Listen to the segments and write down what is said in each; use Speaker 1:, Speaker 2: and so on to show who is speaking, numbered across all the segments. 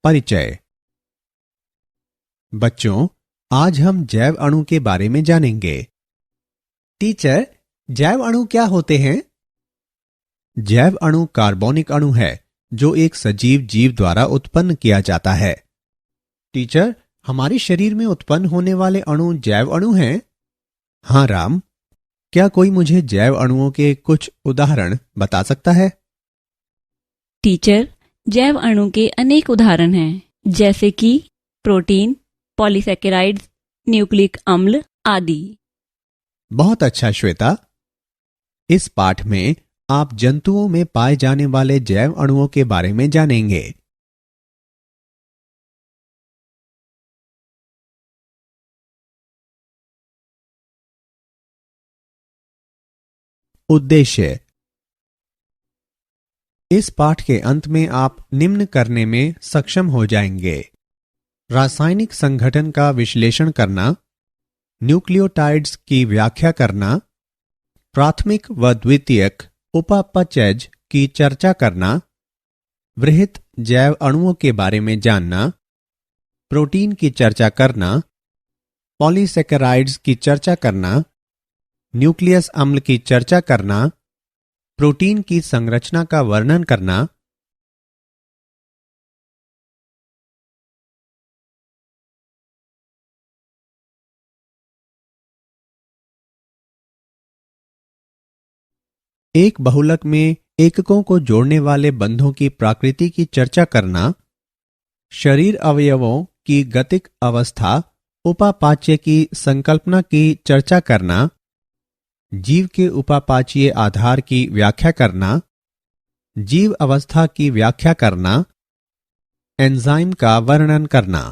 Speaker 1: परिचय। बच्चों, आज हम जैव अणु के बारे में जानेंगे।
Speaker 2: टीचर, जैव अणु क्या होते हैं?
Speaker 1: जैव अणु कार्बनिक अणु है जो एक सजीव जीव द्वारा उत्पन्न किया जाता है।
Speaker 2: टीचर, हमारे शरीर में उत्पन्न होने वाले अणु जैव अणु हैं?
Speaker 1: हाँ राम, क्या कोई मुझे जैव अणुओं के कुछ उदाहरण बता सकता है?
Speaker 3: टीचर, जैव अणु के अनेक उदाहरण हैं, जैसे कि प्रोटीन, पॉलीसेकेराइड्स, न्यूक्लिक अम्ल आदि।
Speaker 1: बहुत अच्छा श्वेता। इस पाठ में आप जंतुओं में पाए जाने वाले जैव अणुओं के बारे में जानेंगे। उद्देश्य। इस पाठ के अंत में आप निम्न करने में सक्षम हो जाएंगे: रासायनिक संगठन का विश्लेषण करना, न्यूक्लियोटाइड्स की व्याख्या करना, प्राथमिक व द्वितीयक उपापचयज की चर्चा करना, वृहत जैव अणुओं के बारे में जानना, प्रोटीन की चर्चा करना, पॉलीसेकेराइड्स की चर्चा करना, न्यूक्लियस अम्ल की चर्चा करना, प्रोटीन की संरचना का वर्णन करना, एक बहुलक में एककों को जोड़ने वाले बंधों की प्रकृति की चर्चा करना, शरीर अवयवों की गतिक अवस्था उपापाच्य की संकल्पना की चर्चा करना, जीव के उपापाचीय आधार की व्याख्या करना, जीव अवस्था की व्याख्या करना, एंजाइम का वर्णन करना।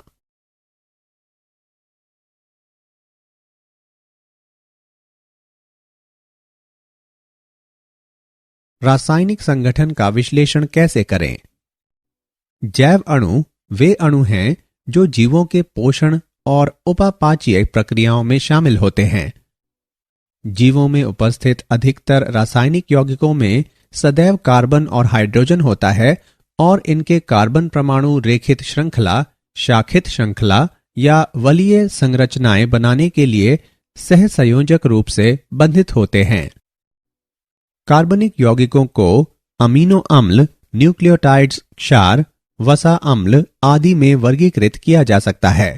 Speaker 1: रासायनिक संगठन का विश्लेषण कैसे करें? जैव अणु वे अणु हैं जो जीवों के पोषण और उपापाचीय प्रक्रियाओं में शामिल होते हैं। जीवों में उपस्थित अधिकतर रासायनिक यौगिकों में सदैव कार्बन और हाइड्रोजन होता है और इनके कार्बन परमाणु रेखित श्रृंखला, शाखित श्रृंखला या वलीय संरचनाएं बनाने के लिए सहसंयोजक रूप से बंधित होते हैं। कार्बनिक यौगिकों को अमीनो अम्ल, न्यूक्लियोटाइड्स, क्षार, वसा अम्ल आदि में वर्गीकृत किया जा सकता है।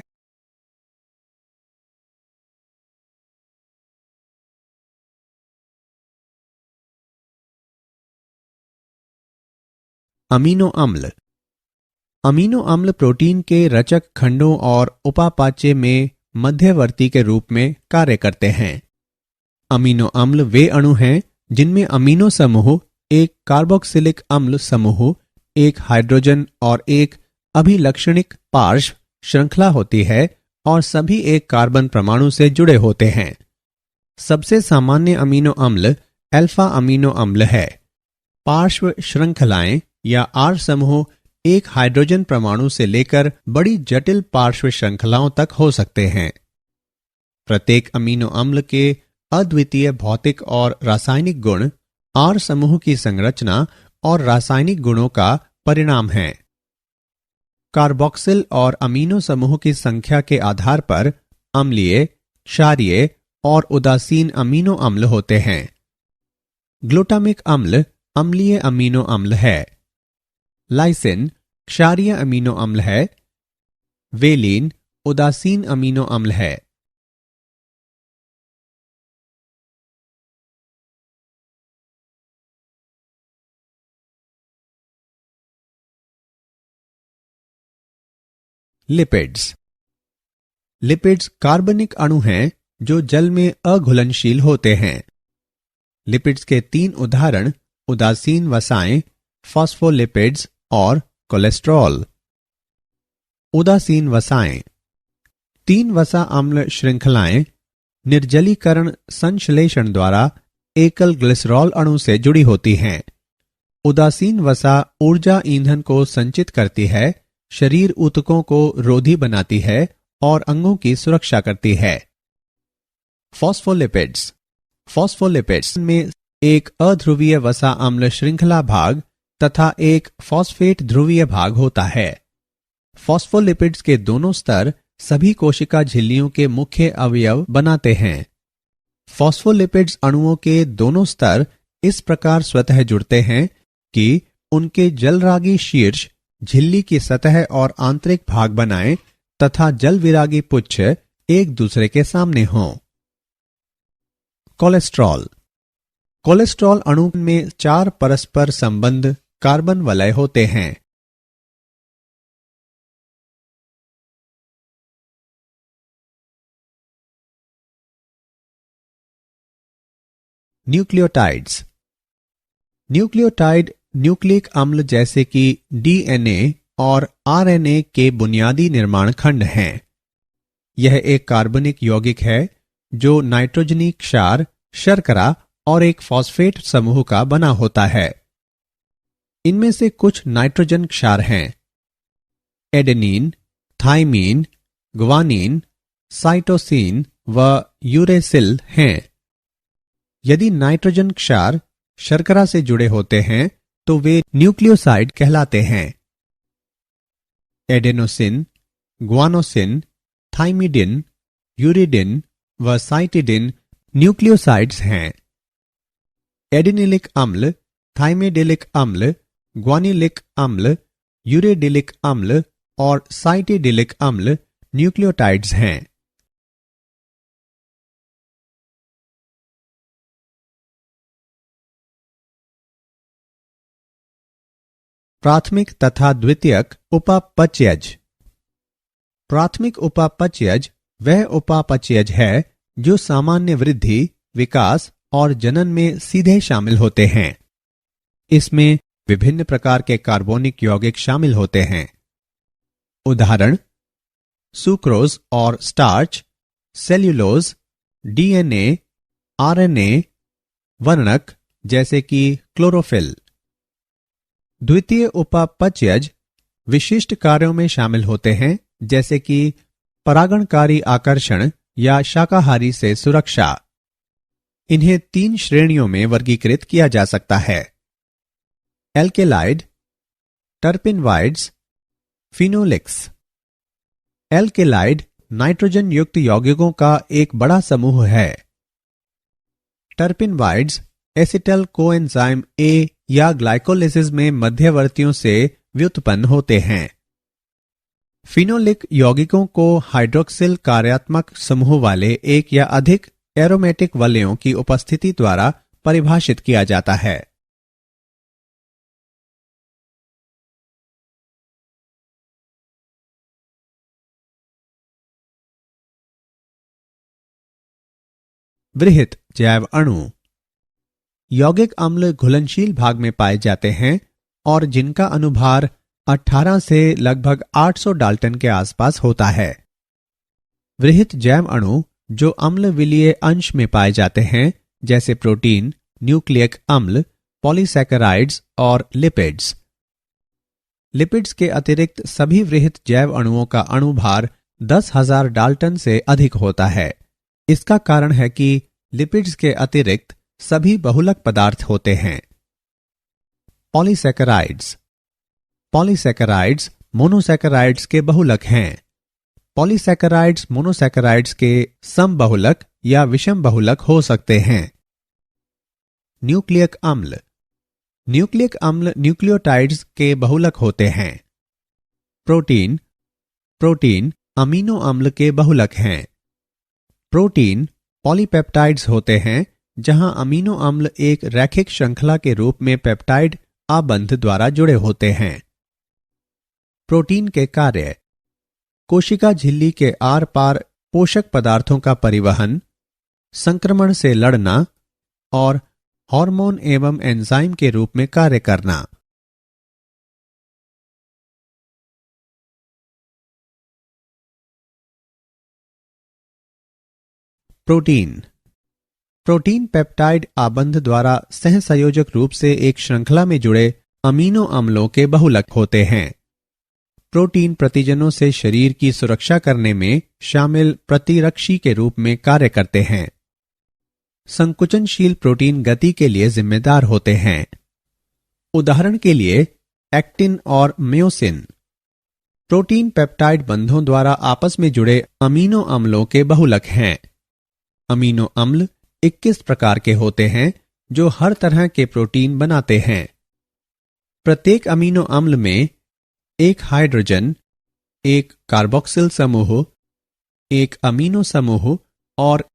Speaker 1: अमीनो अम्ल। अमीनो अम्ल प्रोटीन के रचक खंडों और उपापाच्य में मध्यवर्ती के रूप में कार्य करते हैं। अमीनो अम्ल वे अणु हैं जिनमें अमीनो समूह, एक कार्बोक्सिलिक अम्ल समूह, एक हाइड्रोजन और एक अभिलक्षणिक पार्श्व श्रृंखला होती है और सभी एक कार्बन परमाणु से जुड़े होते हैं। सबसे सामान्य अमीनो अम्ल अल्फा अमीनो अम्ल है। पार्श्व श्रृंखलाएं या आर समूह एक हाइड्रोजन परमाणु से लेकर बड़ी जटिल पार्श्व श्रृंखलाओं तक हो सकते हैं। प्रत्येक अमीनो अम्ल के अद्वितीय भौतिक और रासायनिक गुण आर समूह की संरचना और रासायनिक गुणों का परिणाम हैं। कार्बोक्सिल और अमीनो समूह की संख्या के आधार पर अम्लीय, क्षारीय और उदासीन अमीनो अम्ल होते हैं। ग्लूटामिक अम्ल अम्लीय अमीनो अम्ल है। लाइसिन क्षारीय अमीनो अम्ल है। वेलिन उदासीन अमीनो अम्ल है। लिपिड्स। लिपिड्स कार्बनिक अणु हैं जो जल में अघुलनशील होते हैं। लिपिड्स के 3 उदाहरण उदासीन वसाएं, फॉस्फोलिपिड्स और कोलेस्ट्रॉल। उदासीन वसाएं। 3 वसा अम्ल श्रृंखलाएं निर्जलीकरण संश्लेषण द्वारा एकल ग्लिसरॉल अणु से जुड़ी होती हैं। उदासीन वसा ऊर्जा ईंधन को संचित करती है, शरीर ऊतकों को रोधी बनाती है और अंगों की सुरक्षा करती है। फॉस्फोलिपिड्स। फॉस्फोलिपिड्स में एक अध्रुवीय वसा अम्ल श्रृंखला भाग तथा एक फॉस्फेट ध्रुवीय भाग होता है। फॉस्फोलिपिड्स के दोनों स्तर सभी कोशिका झिल्लियों के मुख्य अवयव बनाते हैं। फॉस्फोलिपिड्स अणुओं के दोनों स्तर इस प्रकार स्वतः जुड़ते हैं कि उनके जलरागी शीर्ष झिल्ली की सतह और आंतरिक भाग बनाएं तथा जल विरागी पुच्छ एक दूसरे के सामने हों। कोलेस्ट्रॉल। कोलेस्ट्रॉल अणु में 4 परस्पर संबंध कार्बन वलय होते हैं। न्यूक्लियोटाइड्स। न्यूक्लियोटाइड न्यूक्लिक अम्ल जैसे कि डीएनए और आरएनए के बुनियादी निर्माण खंड हैं। यह एक कार्बनिक यौगिक है जो नाइट्रोजनी क्षार, शर्करा और एक फॉस्फेट समूह का बना होता है। इनमें से कुछ नाइट्रोजन क्षार हैं। एडेनिन, थाइमीन, ग्वानिन, साइटोसिन व यूरेसिल हैं। यदि नाइट्रोजन क्षार शर्करा से जुड़े होते हैं तो वे न्यूक्लियोसाइड कहलाते हैं। एडेनोसिन, ग्वानोसिन, थाइमिडिन, यूरिडिन व साइटिडिन न्यूक्लियोसाइड्स हैं। एडिनिलिक अम्ल, थाइमिडिलिक अम्ल, ग्वानिलिक अम्ल, यूरिडिलिक अम्ल और साइटिडिलिक अम्ल न्यूक्लियोटाइड्स हैं। प्राथमिक तथा द्वितीयक उपापचयज। प्राथमिक उपापचयज वह उपापचयज है जो सामान्य वृद्धि, विकास और जनन में सीधे शामिल होते हैं। इसमें विभिन्न प्रकार के कार्बोनिक यौगिक शामिल होते हैं। उदाहरण: सुक्रोज और स्टार्च, सेल्यूलोज, डीएनए, आरएनए, वर्णक जैसे कि क्लोरोफिल। द्वितीय उपापचयज विशिष्ट कार्यों में शामिल होते हैं जैसे कि परागणकारी आकर्षण या शाकाहारी से सुरक्षा। इन्हें 3 श्रेणियों में वर्गीकृत किया जा सकता है: एल्केलाइड, टर्पिनवाइड्स, फिनोलिक्स। एल्केलाइड नाइट्रोजन युक्त यौगिकों का एक बड़ा समूह है। टर्पिनवाइड्स एसिटल कोएंजाइम ए या ग्लाइकोलिसिस में मध्यवर्तियों से व्युत्पन्न होते हैं। फिनोलिक यौगिकों को हाइड्रोक्सिल कार्यात्मक समूह वाले एक या अधिक एरोमेटिक वलयों की उपस्थिति द्वारा परिभाषित किया जाता है। वृहत जैव अणु। यौगिक अम्ल घुलनशील भाग में पाए जाते हैं और जिनका अनुभार 18 से लगभग 800 डाल्टन के आसपास होता है। वृहत जैव अणु जो अम्ल विलीय अंश में पाए जाते हैं जैसे प्रोटीन, न्यूक्लियक अम्ल, पॉलीसैकेराइड्स और लिपिड्स। लिपिड्स के अतिरिक्त सभी वृहत जैव अणुओं का अणुभार 10,000 डाल्टन से अधिक होता है। इसका कारण है कि लिपिड्स के अतिरिक्त सभी बहुलक पदार्थ होते हैं। पॉलीसैकेराइड्स। पॉलीसैकेराइड्स मोनोसैकेराइड्स के बहुलक हैं। पॉलीसैकेराइड्स मोनोसैकेराइड्स के समबहुलक या विषम बहुलक हो सकते हैं। न्यूक्लियक अम्ल। न्यूक्लियक अम्ल न्यूक्लियोटाइड्स के बहुलक होते हैं। प्रोटीन। प्रोटीन अमीनो अम्ल के बहुलक हैं। प्रोटीन पॉलीपेप्टाइड्स होते हैं जहां अमीनो अम्ल एक रैखिक श्रृंखला के रूप में पेप्टाइड आबंध द्वारा जुड़े होते हैं। प्रोटीन के कार्य: कोशिका झिल्ली के आर पार पोषक पदार्थों का परिवहन, संक्रमण से लड़ना और हार्मोन एवं एंजाइम के रूप में कार्य करना। प्रोटीन। प्रोटीन पेप्टाइड आबंध द्वारा सहसंयोजक रूप से एक श्रृंखला में जुड़े अमीनो अम्लों के बहुलक होते हैं। प्रोटीन प्रतिजनों से शरीर की सुरक्षा करने में शामिल प्रतिरक्षी के रूप में कार्य करते हैं। संकुचनशील प्रोटीन गति के लिए जिम्मेदार होते हैं। उदाहरण के लिए एक्टिन और म्योसिन। प्रोटीन पेप्टाइड बंधों द्वारा आपस में जुड़े अमीनो अम्लों के बहुलक हैं। अमीनो अम्ल 21 प्रकार के होते हैं जो हर तरह के प्रोटीन बनाते हैं। प्रत्येक अमीनो अम्ल में एक हाइड्रोजन, एक कार्बोक्सिल समूह, एक अमीनो समूह और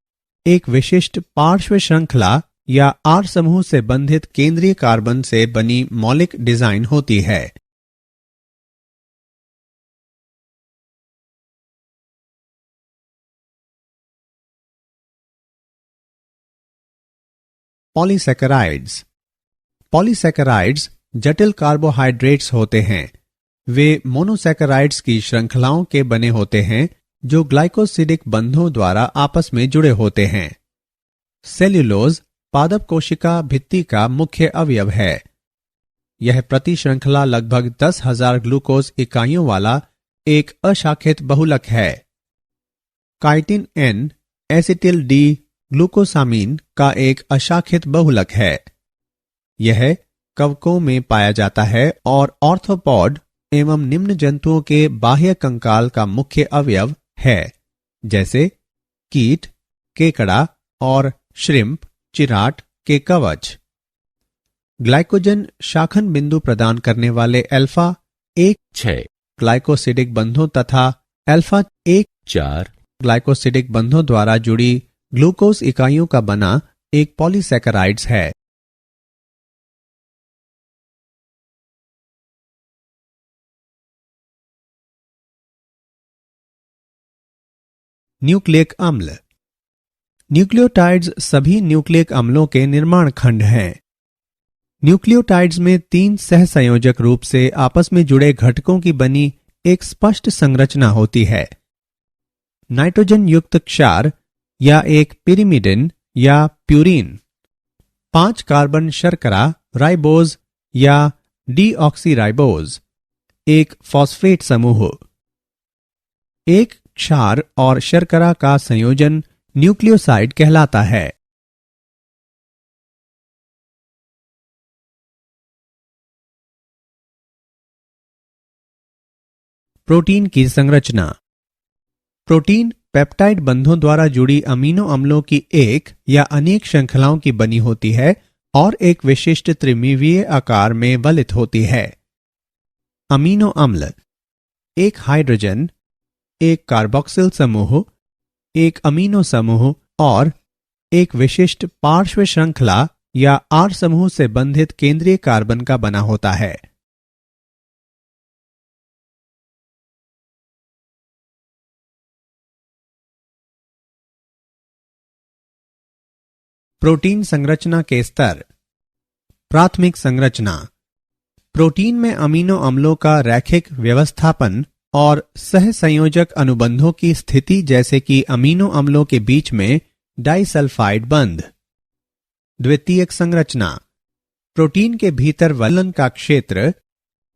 Speaker 1: एक विशिष्ट पार्श्व श्रृंखला या आर समूह से बंधित केंद्रीय कार्बन से बनी मौलिक डिजाइन होती है। पॉलीसैकेराइड्स। पॉलीसैकेराइड्स जटिल कार्बोहाइड्रेट्स होते हैं। वे मोनोसैकेराइड्स की श्रृंखलाओं के बने होते हैं जो ग्लाइकोसिडिक बंधों द्वारा आपस में जुड़े होते हैं। सेल्यूलोज पादप कोशिका भित्ति का मुख्य अवयव है। यह प्रति श्रृंखला लगभग 10,000 ग्लूकोज इकाइयों वाला एक अशाखित बहुलक है। Chitin N acetyl D glucosamine का एक अशाखित बहुलक है। यह कवकों में पाया जाता है और ऑर्थोपॉड एवं निम्न जंतुओं के बाह्य कंकाल का मुख्य अवयव है, जैसे कीट, केकड़ा और श्रिम्प, चिराट के कवच। ग्लाइकोजन शाखन बिंदु प्रदान करने वाले अल्फा 1,6 ग्लाइकोसिडिक बंधों तथा अल्फा 1,4 ग्लाइकोसिडिक बंधों द्वारा जुड़ी ग्लूकोज इकाइयों का बना एक पॉलीसैकेराइड्स है। न्यूक्लिक अम्ल। न्यूक्लियोटाइड्स सभी न्यूक्लिक अम्लों के निर्माण खंड हैं। न्यूक्लियोटाइड्स में 3 सहसंयोजक रूप से आपस में जुड़े घटकों की बनी एक स्पष्ट संरचना होती है। नाइट्रोजन युक्त क्षार या एक पिरिमिडिन या प्यूरिन, 5 कार्बन शर्करा राइबोज या डीऑक्सीराइबोज, एक फॉस्फेट समूह। एक क्षार और शर्करा का संयोजन न्यूक्लियोसाइड कहलाता है। प्रोटीन की संरचना। प्रोटीन पेप्टाइड बंधों द्वारा जुड़ी अमीनो अम्लों की एक या अनेक श्रृंखलाओं की बनी होती है और एक विशिष्ट त्रिमिमीय आकार में वलित होती है। अमीनो अम्ल एक हाइड्रोजन, एक कार्बोक्सिल समूह, एक अमीनो समूह और एक विशिष्ट पार्श्व श्रृंखला या आर समूह से बंधित केंद्रीय कार्बन का बना होता है। प्रोटीन संरचना के स्तर। प्राथमिक संरचना। प्रोटीन में अमीनो अम्लों का रैखिक व्यवस्थापन और सहसंयोजक अनुबंधों की स्थिति, जैसे कि अमीनो अम्लों के बीच में डाइसल्फाइड बंध। द्वितीयक संरचना। प्रोटीन के भीतर वलन का क्षेत्र,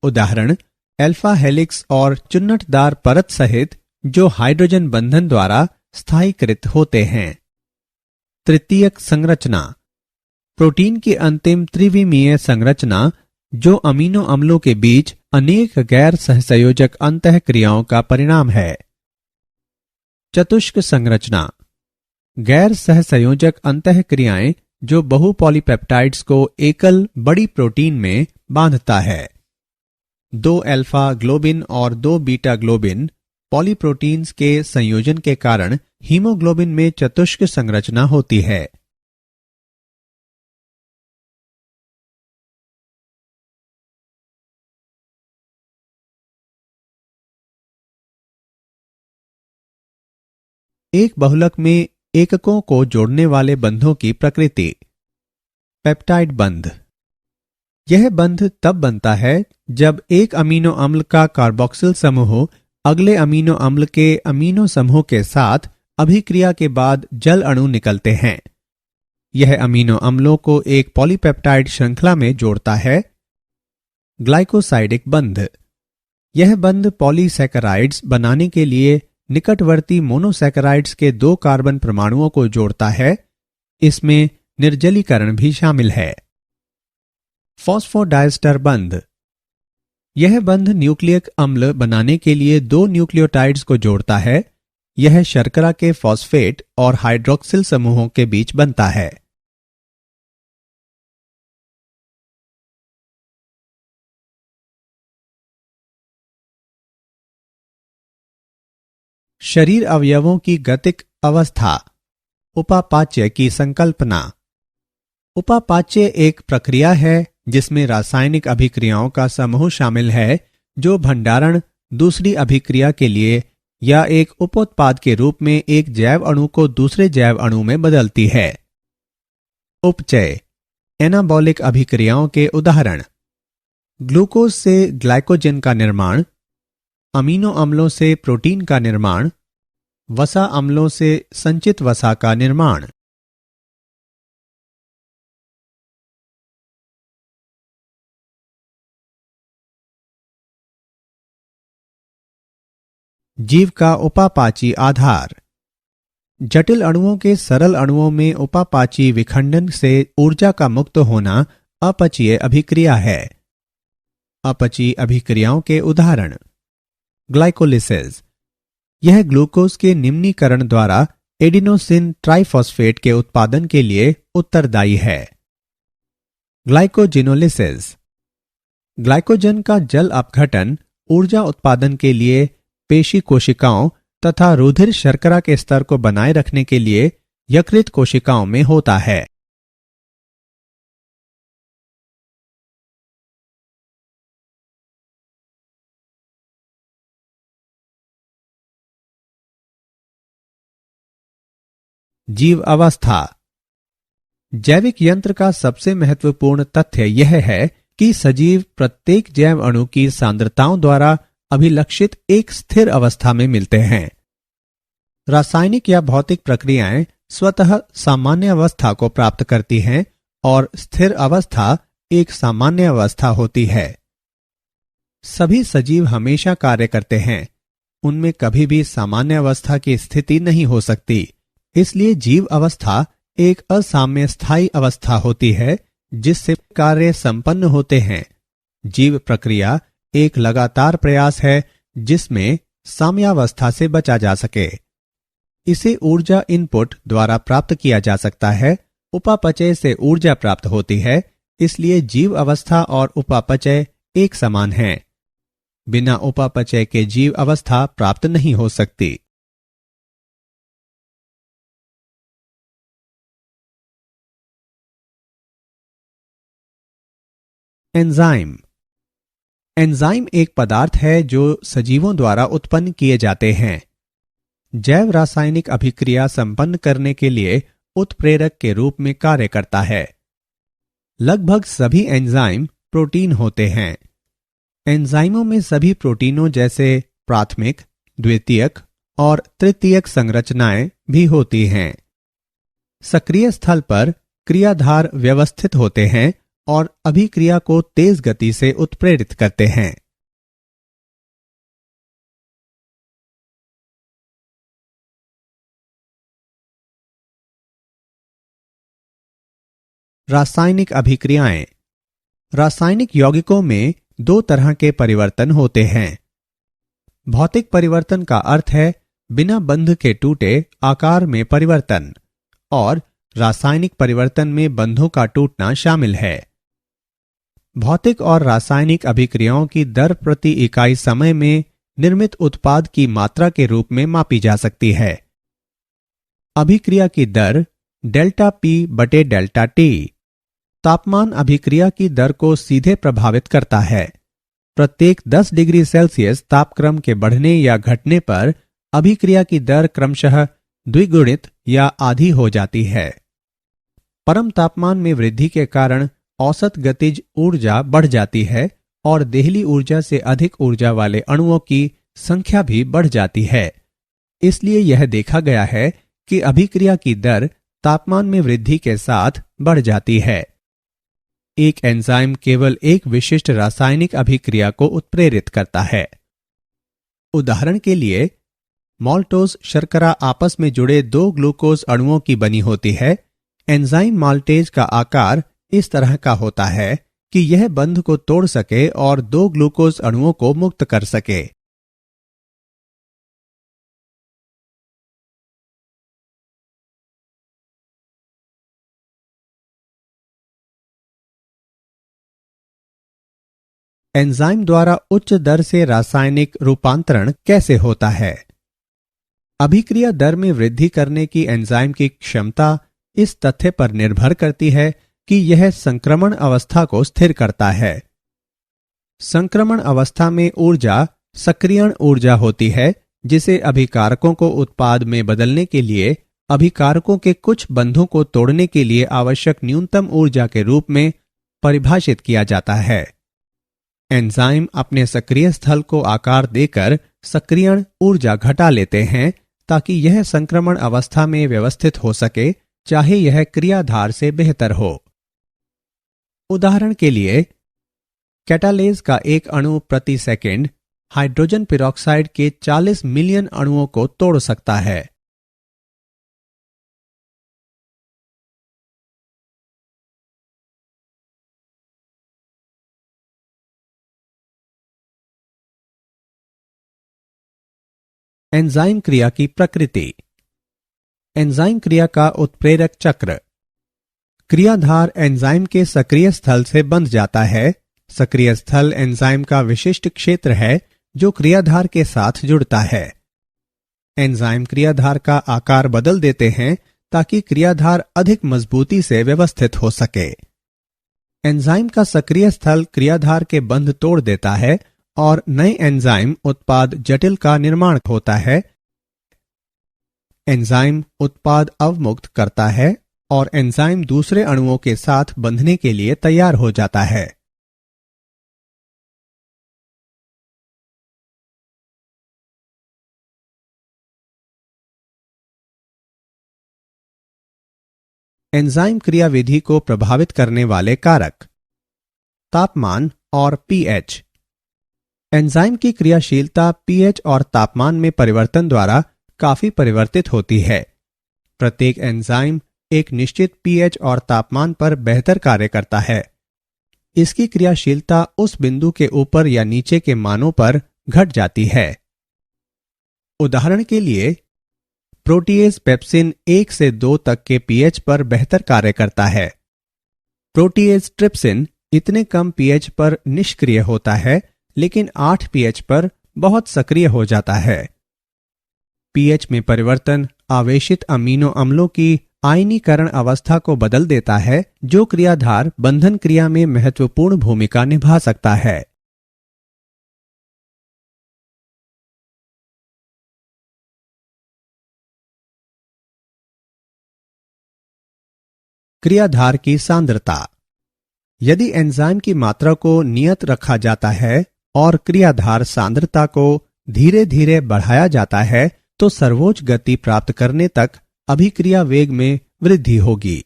Speaker 1: उदाहरण अल्फा हेलिक्स और चुन्नटदार परत सहित, जो हाइड्रोजन बंधन द्वारा स्थायीकृत होते हैं। तृतीयक संरचना। प्रोटीन की अंतिम त्रिविमीय संरचना, जो अमीनो अम्लों के बीच अनेक गैर सहसंयोजक अंतःक्रियाओं का परिणाम है। चतुष्क संरचना। गैर सहसंयोजक अंतःक्रियाएं जो बहु पॉलीपेप्टाइड्स को एकल बड़ी प्रोटीन में बांधता है। 2 अल्फा ग्लोबिन और 2 बीटा ग्लोबिन पॉलीप्रोटीन्स के संयोजन के कारण हीमोग्लोबिन में चतुष्क संरचना होती है। एक बहुलक में एककों को जोड़ने वाले बंधों की प्रकृति। पेप्टाइड बंध। यह बंध तब बनता है जब एक अमीनो अम्ल का कार्बोक्सिल समूह अगले अमीनो अम्ल के अमीनो समूह के साथ अभिक्रिया के बाद जल अणु निकलते हैं। यह अमीनो अम्लों को एक पॉलीपेप्टाइड श्रृंखला में जोड़ता है। ग्लाइकोसाइडिक बंध। यह बंध पॉलीसैकेराइड्स बनाने के लिए निकटवर्ती मोनोसैकेराइड्स के 2 कार्बन परमाणुओं को जोड़ता है। इसमें निर्जलीकरण भी शामिल है। फॉस्फोडाइस्टर बंध। यह बंध न्यूक्लियक अम्ल बनाने के लिए दो न्यूक्लियोटाइड्स को जोड़ता है। यह शर्करा के फॉस्फेट और हाइड्रोक्सिल समूहों के बीच बनता है। शरीर अवयवों की गतिक अवस्था। उपापाच्य की संकल्पना। उपापाच्य एक प्रक्रिया है जिसमें रासायनिक अभिक्रियाओं का समूह शामिल है जो भंडारण, दूसरी अभिक्रिया के लिए या एक उपोत्पाद के रूप में एक जैव अणु को दूसरे जैव अणु में बदलती है। उपचय एनाबॉलिक अभिक्रियाओं के उदाहरण: ग्लूकोज से ग्लाइकोजन का निर्माण, अमीनो अम्लों से प्रोटीन का निर्माण, वसा अम्लों से संचित वसा का निर्माण। जीव का उपापाची आधार। जटिल अणुओं के सरल अणुओं में उपापाची विखंडन से ऊर्जा का मुक्त होना अपचयी अभिक्रिया है। अपचयी अभिक्रियाओं के उदाहरण: ग्लाइकोलिसिस, यह ग्लूकोज के निम्नीकरण द्वारा एडिनोसिन ट्राइफॉस्फेट के उत्पादन के लिए उत्तरदायी है। ग्लाइकोजिनोलिसिस, ग्लाइकोजन का जल अपघटन ऊर्जा उत्पादन के लिए पेशी कोशिकाओं तथा रुधिर शर्करा के स्तर को बनाए रखने के लिए यकृत कोशिकाओं में होता है। जीव अवस्था। जैविक यंत्र का सबसे महत्वपूर्ण तथ्य यह है कि सजीव प्रत्येक जैव अणु की सांद्रताओं द्वारा अभिलक्षित एक स्थिर अवस्था में मिलते हैं। रासायनिक या भौतिक प्रक्रियाएं स्वतः सामान्य अवस्था को प्राप्त करती हैं और स्थिर अवस्था एक सामान्य अवस्था होती है। सभी सजीव हमेशा कार्य करते हैं, उनमें कभी भी सामान्य अवस्था की स्थिति नहीं हो सकती। इसलिए जीव अवस्था एक असाम्य स्थायी अवस्था होती है जिससे कार्य संपन्न होते हैं। जीव प्रक्रिया एक लगातार प्रयास है जिसमें साम्यावस्था से बचा जा सके। इसे ऊर्जा इनपुट द्वारा प्राप्त किया जा सकता है। उपापचय से ऊर्जा प्राप्त होती है, इसलिए जीव अवस्था और उपापचय एक समान हैं। बिना उपापचय के जीव अवस्था प्राप्त नहीं हो सकती। एंजाइम। एंजाइम एक पदार्थ है जो सजीवों द्वारा उत्पन्न किए जाते हैं। जैव रासायनिक अभिक्रिया संपन्न करने के लिए उत्प्रेरक के रूप में कार्य करता है। लगभग सभी एंजाइम प्रोटीन होते हैं। एंजाइमों में सभी प्रोटीनों जैसे प्राथमिक, द्वितीयक और तृतीयक संरचनाएं भी होती हैं। सक्रिय स्थल पर क्रियाधार व्यवस्थित होते हैं और अभिक्रिया को तेज गति से उत्प्रेरित करते हैं। रासायनिक अभिक्रियाएं। रासायनिक यौगिकों में दो तरह के परिवर्तन होते हैं। भौतिक परिवर्तन का अर्थ है बिना बंध के टूटे आकार में परिवर्तन, और रासायनिक परिवर्तन में बंधों का टूटना शामिल है। भौतिक और रासायनिक अभिक्रियाओं की दर प्रति इकाई समय में निर्मित उत्पाद की मात्रा के रूप में मापी जा सकती है। अभिक्रिया की दर डेल्टा पी बटे डेल्टा टी। तापमान अभिक्रिया की दर को सीधे प्रभावित करता है। प्रत्येक 10 डिग्री सेल्सियस तापक्रम के बढ़ने या घटने पर अभिक्रिया की दर क्रमशः द्विगुणित या आधी हो जाती है। परम तापमान में वृद्धि के कारण औसत गतिज ऊर्जा बढ़ जाती है और देहली ऊर्जा से अधिक ऊर्जा वाले अणुओं की संख्या भी बढ़ जाती है। इसलिए यह देखा गया है कि अभिक्रिया की दर तापमान में वृद्धि के साथ बढ़ जाती है। एक एंजाइम केवल एक विशिष्ट रासायनिक अभिक्रिया को उत्प्रेरित करता है। उदाहरण के लिए, माल्टोज शर्करा आपस में जुड़े दो ग्लूकोज अणुओं की बनी होती है। एंजाइम माल्टेज का आकार इस तरह का होता है कि यह बंध को तोड़ सके और 2 ग्लूकोज अणुओं को मुक्त कर सके। एंजाइम द्वारा उच्च दर से रासायनिक रूपांतरण कैसे होता है? अभिक्रिया दर में वृद्धि करने की एंजाइम की क्षमता इस तथ्य पर निर्भर करती है कि यह संक्रमण अवस्था को स्थिर करता है। संक्रमण अवस्था में ऊर्जा सक्रियण ऊर्जा होती है, जिसे अभिकारकों को उत्पाद में बदलने के लिए अभिकारकों के कुछ बंधों को तोड़ने के लिए आवश्यक न्यूनतम ऊर्जा के रूप में परिभाषित किया जाता है। एंजाइम अपने सक्रिय स्थल को आकार देकर सक्रियण ऊर्जा घटा लेते हैं ताकि यह संक्रमण अवस्था में व्यवस्थित हो सके, चाहे यह क्रियाधार से बेहतर हो। उदाहरण के लिए, कैटालेज का एक अणु प्रति सेकंड हाइड्रोजन पेरोक्साइड के 40 मिलियन अणुओं को तोड़ सकता है। एंजाइम क्रिया की प्रकृति। एंजाइम क्रिया का उत्प्रेरक चक्र। क्रियाधार एंजाइम के सक्रिय स्थल से बंध जाता है। सक्रिय स्थल एंजाइम का विशिष्ट क्षेत्र है जो क्रियाधार के साथ जुड़ता है। एंजाइम क्रियाधार का आकार बदल देते हैं ताकि क्रियाधार अधिक मजबूती से व्यवस्थित हो सके। एंजाइम का सक्रिय स्थल क्रियाधार के बंध तोड़ देता है और नए एंजाइम उत्पाद जटिल का निर्माण होता है। एंजाइम उत्पाद अवमुक्त करता है और एंजाइम दूसरे अणुओं के साथ बंधने के लिए तैयार हो जाता है। एंजाइम क्रियाविधि को प्रभावित करने वाले कारक। तापमान और पीएच। एंजाइम की क्रियाशीलता पीएच और तापमान में परिवर्तन द्वारा काफी परिवर्तित होती है। प्रत्येक एंजाइम एक निश्चित पीएच और तापमान पर बेहतर कार्य करता है। इसकी क्रियाशीलता उस बिंदु के ऊपर या नीचे के मानों पर घट जाती है। उदाहरण के लिए, प्रोटीएज पेप्सिन 1 से 2 तक के पीएच पर बेहतर कार्य करता है। प्रोटीएज ट्रिप्सिन इतने कम पीएच पर निष्क्रिय होता है, लेकिन 8 पीएच पर बहुत सक्रिय हो जाता है। पीएच में परिवर्तन आवेशित अमीनो अम्लों की आयनीकरण अवस्था को बदल देता है, जो क्रियाधार बंधन क्रिया में महत्वपूर्ण भूमिका निभा सकता है। क्रियाधार की सांद्रता। यदि एंजाइम की मात्रा को नियत रखा जाता है और क्रियाधार सांद्रता को धीरे धीरे बढ़ाया जाता है, तो सर्वोच्च गति प्राप्त करने तक अभिक्रिया वेग में वृद्धि होगी।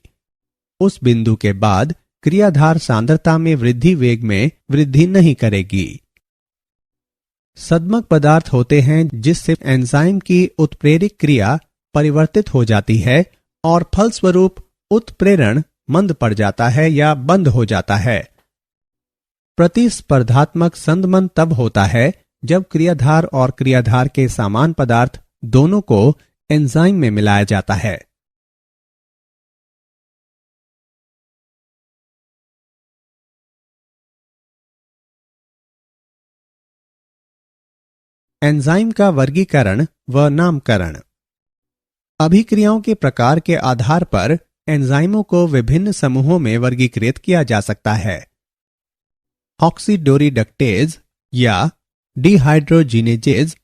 Speaker 1: उस बिंदु के बाद क्रियाधार सांद्रता में वृद्धि वेग में वृद्धि नहीं करेगी। सद्मक पदार्थ होते हैं जिससे एंजाइम की उत्प्रेरक क्रिया परिवर्तित हो जाती है और फलस्वरूप उत्प्रेरण मंद पड़ जाता है या बंद हो जाता है। प्रतिस्पर्धात्मक संदमन तब होता है जब क्रियाधार और क्रियाधार के समान पदार्थ दोनों को एंजाइम में मिलाया जाता है। एंजाइम का वर्गीकरण व नामकरण। अभिक्रियाओं के प्रकार के आधार पर एंजाइमों को विभिन्न समूहों में वर्गीकृत किया जा सकता है। ऑक्सीडोरिडक्टेज या डिहाइड्रोजिनेजेज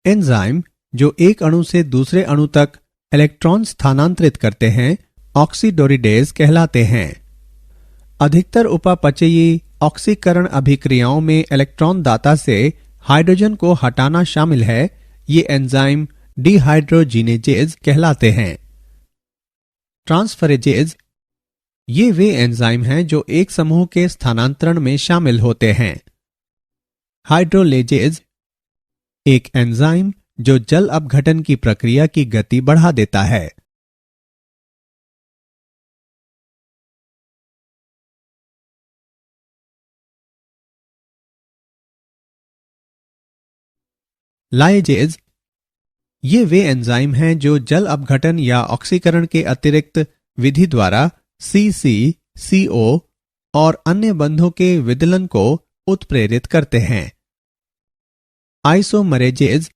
Speaker 1: एंजाइम जो एक अणु से दूसरे अणु तक इलेक्ट्रॉन स्थानांतरित करते हैं, ऑक्सीडोरिडेज कहलाते हैं। अधिकतर उपापचयी ऑक्सीकरण अभिक्रियाओं में इलेक्ट्रॉन दाता से हाइड्रोजन को हटाना शामिल है। ये एंजाइम डिहाइड्रोजिनेजेज कहलाते हैं। ट्रांसफरेजेज ये वे एंजाइम हैं जो एक समूह के स्थानांतरण में शामिल होते हैं। हाइड्रोलेजेज एक एंजाइम जो जल अपघटन की प्रक्रिया की गति बढ़ा देता है। लाइजेज ये वे एंजाइम हैं जो जल अपघटन या ऑक्सीकरण के अतिरिक्त विधि द्वारा सीसी, CO और अन्य बंधों के विदलन को उत्प्रेरित करते हैं। आइसोमरेजेज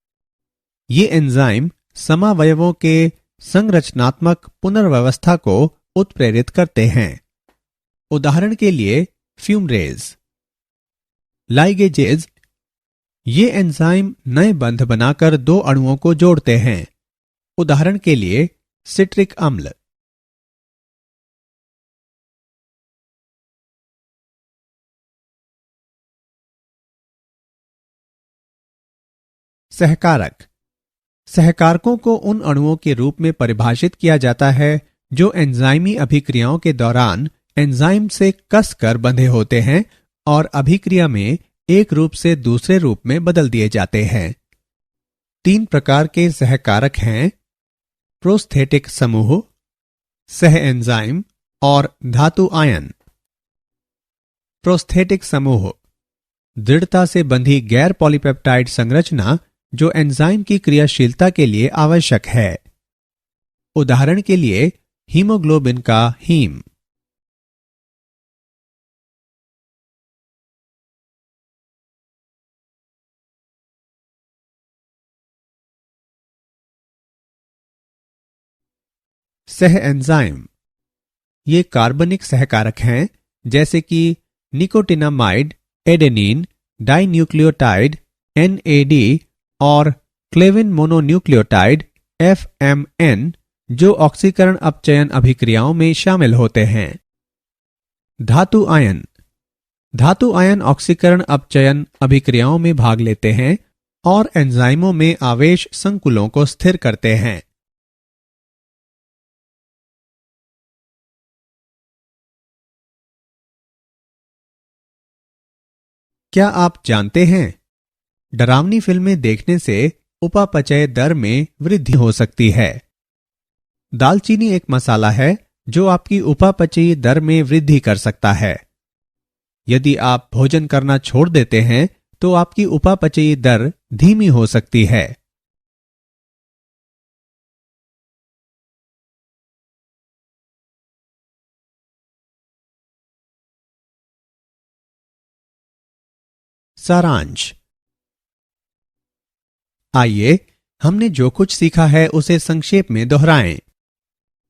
Speaker 1: ये एंजाइम समावयवों के संरचनात्मक पुनर्व्यवस्था को उत्प्रेरित करते हैं। उदाहरण के लिए फ्यूमरेज। लाइगेजेज ये एंजाइम नए बंध बनाकर दो अणुओं को जोड़ते हैं। उदाहरण के लिए सिट्रिक अम्ल। सहकारक सहकारकों को उन अणुओं के रूप में परिभाषित किया जाता है जो एंजाइमी अभिक्रियाओं के दौरान एंजाइम से कसकर बंधे होते हैं और अभिक्रिया में एक रूप से दूसरे रूप में बदल दिए जाते हैं। 3 प्रकार के सहकारक हैं: प्रोस्थेटिक समूह, सह एंजाइम और धातु आयन। प्रोस्थेटिक समूह दृढ़ता से बंधी गैर पॉलीपेप्टाइड संरचना जो एंजाइम की क्रियाशीलता के लिए आवश्यक है। उदाहरण के लिए हीमोग्लोबिन का हीम। सह एंजाइम ये कार्बनिक सहकारक हैं जैसे कि निकोटिनामाइड, एडेनिन, डाइन्यूक्लियोटाइड NAD और क्लेविन मोनोन्यूक्लियोटाइड FMN जो ऑक्सीकरण अपचयन अभिक्रियाओं में शामिल होते हैं। धातु आयन धातु आयन ऑक्सीकरण अपचयन अभिक्रियाओं में भाग लेते हैं और एंजाइमों में आवेश संकुलों को स्थिर करते हैं। क्या आप जानते हैं डरावनी फिल्में देखने से उपापचय दर में वृद्धि हो सकती है। दालचीनी एक मसाला है जो आपकी उपापचयी दर में वृद्धि कर सकता है। यदि आप भोजन करना छोड़ देते हैं तो आपकी उपापचयी दर धीमी हो सकती है। सारांश। आइए हमने जो कुछ सीखा है उसे संक्षेप में दोहराएं।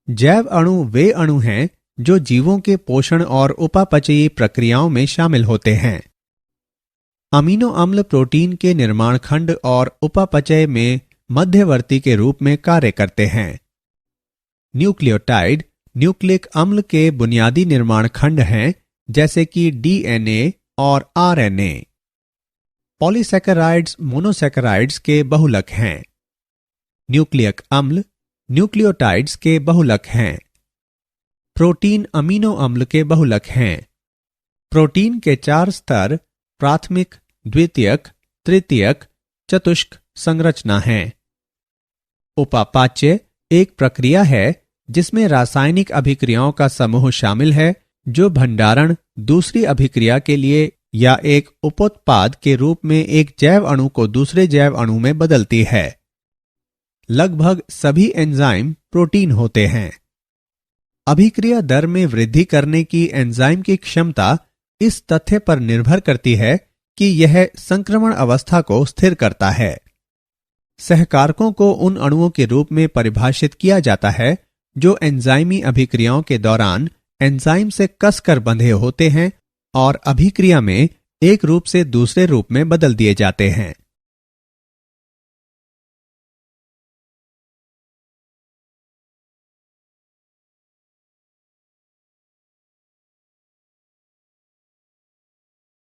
Speaker 1: जैव अणु वे अणु हैं जो जीवों के पोषण और उपापचयी प्रक्रियाओं में शामिल होते हैं। अमीनो अम्ल प्रोटीन के निर्माण खंड और उपापचय में मध्यवर्ती के रूप में कार्य करते हैं। न्यूक्लियोटाइड न्यूक्लिक अम्ल के बुनियादी निर्माण खंड हैं जैसे कि DNA और RNA। पॉलीसैकेराइड्स मोनोसैकेराइड्स के बहुलक हैं। न्यूक्लियक अम्ल न्यूक्लियोटाइड्स के बहुलक हैं। प्रोटीन अमीनो अम्ल के बहुलक हैं। प्रोटीन के 4 स्तर प्राथमिक, द्वितीयक, तृतीयक, चतुष्क संरचना हैं। उपापाच्य एक प्रक्रिया है जिसमें रासायनिक अभिक्रियाओं का समूह शामिल है जो भंडारण, दूसरी अभिक्रिया के लिए या एक उपोत्पाद के रूप में एक जैव अणु को दूसरे जैव अणु में बदलती है। लगभग सभी एंजाइम प्रोटीन होते हैं। अभिक्रिया दर में वृद्धि करने की एंजाइम की क्षमता इस तथ्य पर निर्भर करती है कि यह संक्रमण अवस्था को स्थिर करता है। सहकारकों को उन अणुओं के रूप में परिभाषित किया जाता है जो एंजाइमी अभिक्रियाओं के दौरान एंजाइम से कसकर बंधे होते हैं और अभिक्रिया में एक रूप से दूसरे रूप में बदल दिए जाते हैं।